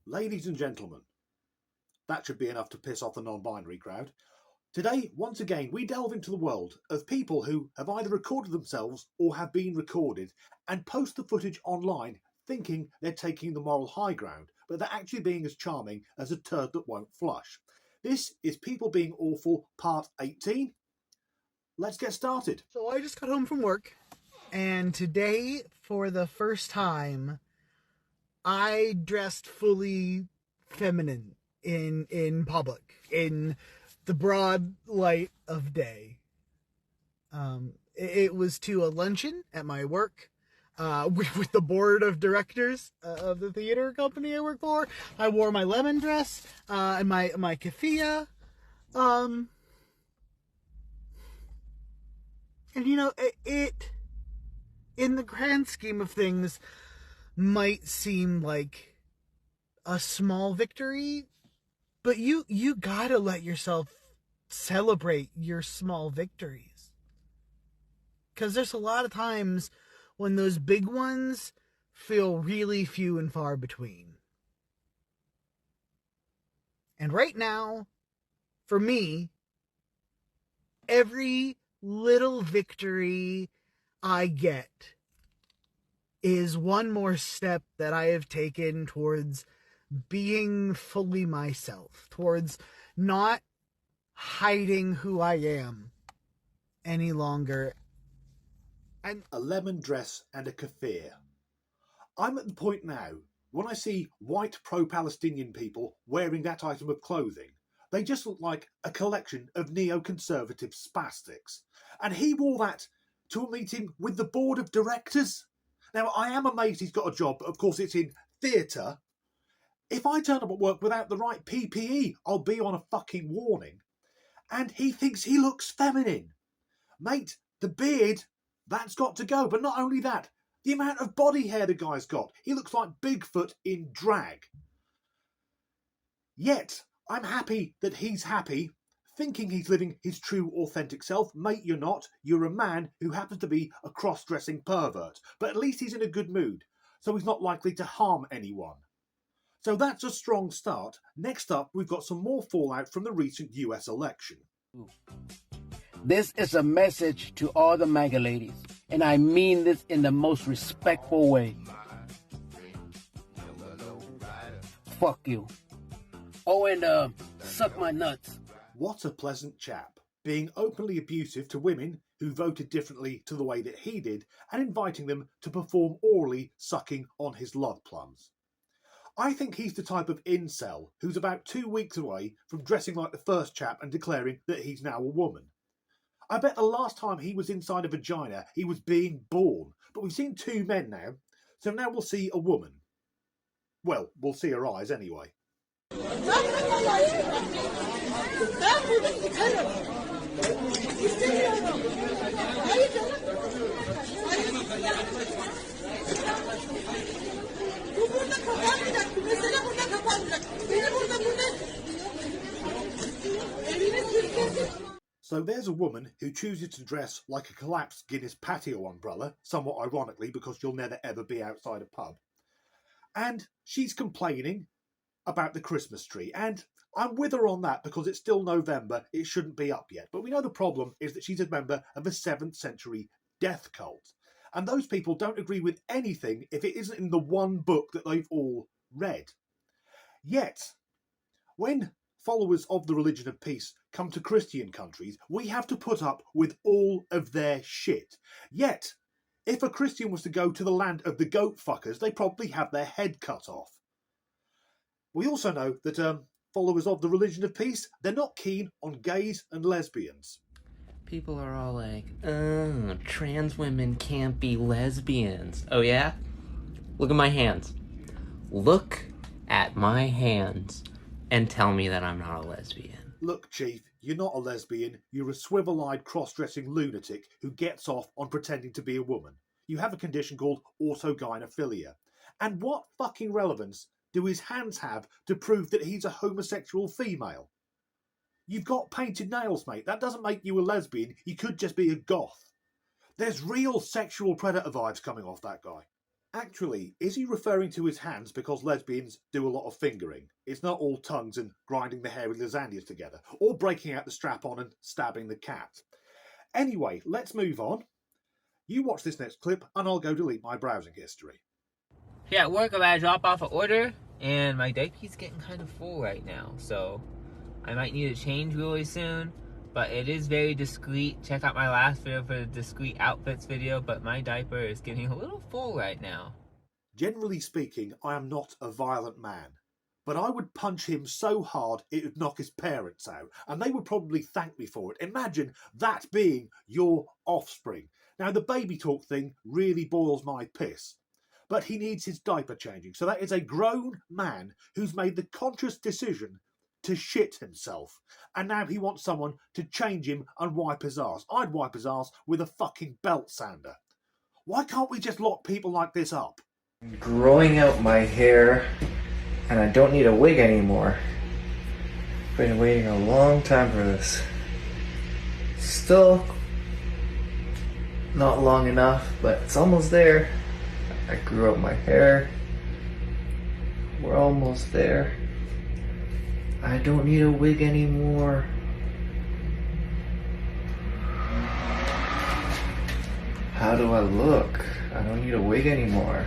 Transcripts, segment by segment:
Ladies and gentlemen, that should be enough to piss off the non-binary crowd. Today, once again, we delve into the world of people who have either recorded themselves or have been recorded and post the footage online thinking they're taking the moral high ground, but they're actually being as charming as a turd that won't flush. This is People Being Awful, Part 18. Let's get started. So I just got home from work, and today, for the first time, I dressed fully feminine in public, in the broad light of day. It was to a luncheon at my work with the board of directors of the theater company I work for. I wore my lemon dress and my keffiyeh. And you know, it in the grand scheme of things might seem like a small victory, but you gotta let yourself celebrate your small victories. Because there's a lot of times when those big ones feel really few and far between. And right now, for me, every little victory I get is one more step that I have taken towards being fully myself, towards not hiding who I am any longer. And a lemon dress and a keffiyeh. I'm at the point now, when I see white pro-Palestinian people wearing that item of clothing, they just look like a collection of neoconservative spastics. And he wore that to a meeting with the board of directors. Now, I am amazed he's got a job, but of course it's in theatre. If I turn up at work without the right PPE, I'll be on a fucking warning. And he thinks he looks feminine. Mate, the beard, that's got to go. But not only that, the amount of body hair the guy's got. He looks like Bigfoot in drag. Yet, I'm happy that he's happy, thinking he's living his true, authentic self. Mate, you're not. You're a man who happens to be a cross-dressing pervert. But at least he's in a good mood, so he's not likely to harm anyone. So that's a strong start. Next up, we've got some more fallout from the recent US election. This is a message to all the MAGA ladies, and I mean this in the most respectful way. Fuck you. Oh, and suck my nuts. What a pleasant chap, being openly abusive to women who voted differently to the way that he did and inviting them to perform orally sucking on his love plums. I think he's the type of incel who's about 2 weeks away from dressing like the first chap and declaring that he's now a woman. I bet the last time he was inside a vagina, he was being born. But we've seen 2 men now, so now we'll see a woman. Well, we'll see her eyes anyway. So there's a woman who chooses to dress like a collapsed Guinness patio umbrella, somewhat ironically because you'll never ever be outside a pub. And she's complaining about the Christmas tree. And I'm with her on that because it's still November, it shouldn't be up yet. But we know the problem is that she's a member of a 7th century death cult. And those people don't agree with anything if it isn't in the one book that they've all read. Yet, when followers of the religion of peace come to Christian countries, we have to put up with all of their shit. Yet, if a Christian was to go to the land of the goat fuckers, they probably have their head cut off. We also know that followers of the religion of peace, they're not keen on gays and lesbians. People are all like, oh, trans women can't be lesbians. Oh yeah? Look at my hands. Look at my hands and tell me that I'm not a lesbian. Look, Chief, you're not a lesbian. You're a swivel-eyed cross-dressing lunatic who gets off on pretending to be a woman. You have a condition called autogynephilia. And what fucking relevance do his hands have to prove that he's a homosexual female? You've got painted nails, mate. That doesn't make you a lesbian. You could just be a goth. There's real sexual predator vibes coming off that guy. Actually, is he referring to his hands because lesbians do a lot of fingering? It's not all tongues and grinding the hairy lasagnas together, or breaking out the strap-on and stabbing the cat. Anyway, let's move on. You watch this next clip and I'll go delete my browsing history. Here at work, I'm about to drop off an order, and my diaper's getting kind of full right now, so I might need to change really soon, but it is very discreet. Check out my last video for the discreet outfits video, but my diaper is getting a little full right now. Generally speaking, I am not a violent man, but I would punch him so hard it would knock his parents out, and they would probably thank me for it. Imagine that being your offspring. Now, the baby talk thing really boils my piss, but he needs his diaper changing, so that is a grown man who's made the conscious decision to shit himself, and now he wants someone to change him and wipe his arse. I'd wipe his arse with a fucking belt sander. Why can't we just lock people like this up? Growing out my hair, and I don't need a wig anymore. Been waiting a long time for this. Still not long enough, but it's almost there. I grew out my hair. We're almost there. I don't need a wig anymore. How do I look? I don't need a wig anymore.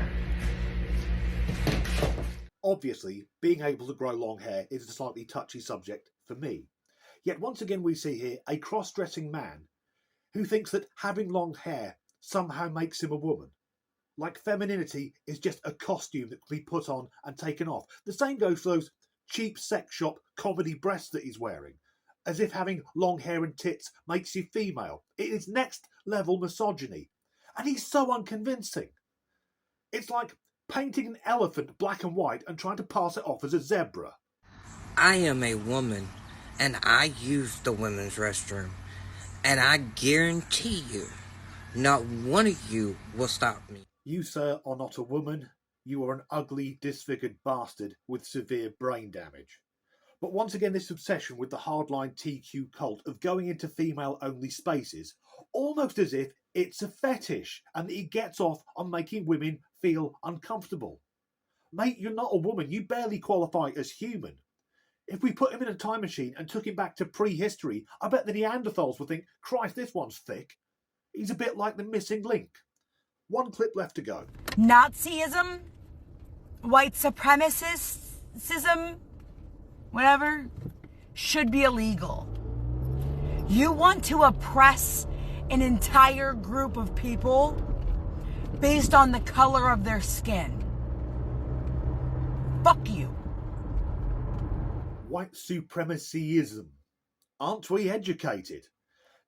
Obviously, being able to grow long hair is a slightly touchy subject for me. Yet once again we see here a cross-dressing man who thinks that having long hair somehow makes him a woman. Like femininity is just a costume that can be put on and taken off. The same goes for those cheap sex shop comedy breasts that he's wearing, as if having long hair and tits makes you female. It is next level misogyny, and he's so unconvincing. It's like painting an elephant black and white and trying to pass it off as a zebra. I am a woman, and I use the women's restroom, and I guarantee you, not one of you will stop me. You, sir, are not a woman. You are an ugly, disfigured bastard with severe brain damage. But once again, this obsession with the hardline TQ cult of going into female-only spaces, almost as if it's a fetish and that he gets off on making women feel uncomfortable. Mate, you're not a woman. You barely qualify as human. If we put him in a time machine and took him back to prehistory, I bet the Neanderthals would think, Christ, this one's thick. He's a bit like the missing link. One clip left to go. Nazism, white supremacism, whatever, should be illegal. You want to oppress an entire group of people based on the color of their skin. Fuck you. White supremacyism. Aren't we educated?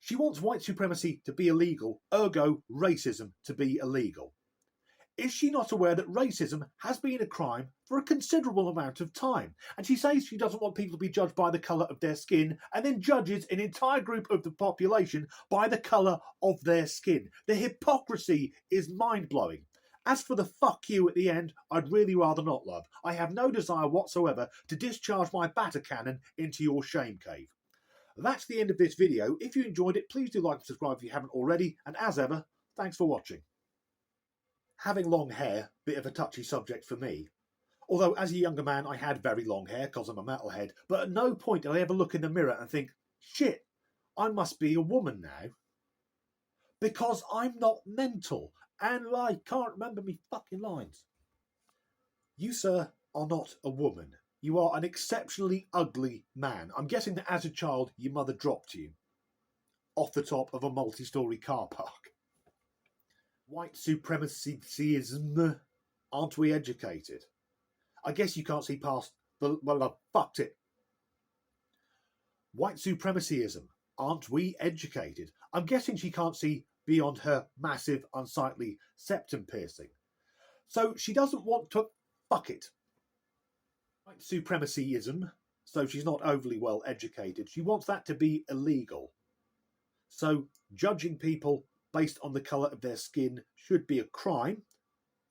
She wants white supremacy to be illegal, ergo racism to be illegal. Is she not aware that racism has been a crime for a considerable amount of time? And she says she doesn't want people to be judged by the colour of their skin, and then judges an entire group of the population by the colour of their skin. The hypocrisy is mind-blowing. As for the fuck you at the end, I'd really rather not, love. I have no desire whatsoever to discharge my batter cannon into your shame cave. That's the end of this video. If you enjoyed it, please do like and subscribe if you haven't already. And as ever, thanks for watching. Having long hair, bit of a touchy subject for me. Although as a younger man, I had very long hair because I'm a metalhead. But at no point did I ever look in the mirror and think, shit, I must be a woman now. Because I'm not mental. And I can't remember me fucking lines. You, sir, are not a woman. You are an exceptionally ugly man. I'm guessing that as a child, your mother dropped you off the top of a multi-storey car park. White supremacyism. Aren't we educated? I guess you can't see past the... Well, I fucked it. White supremacyism. Aren't we educated? I'm guessing she can't see beyond her massive, unsightly septum piercing. So she doesn't want to... Fuck it. White supremacyism, so she's not overly well educated. She wants that to be illegal. So judging people based on the colour of their skin should be a crime.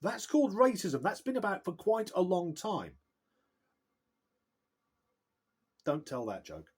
That's called racism. That's been about for quite a long time. Don't tell that joke.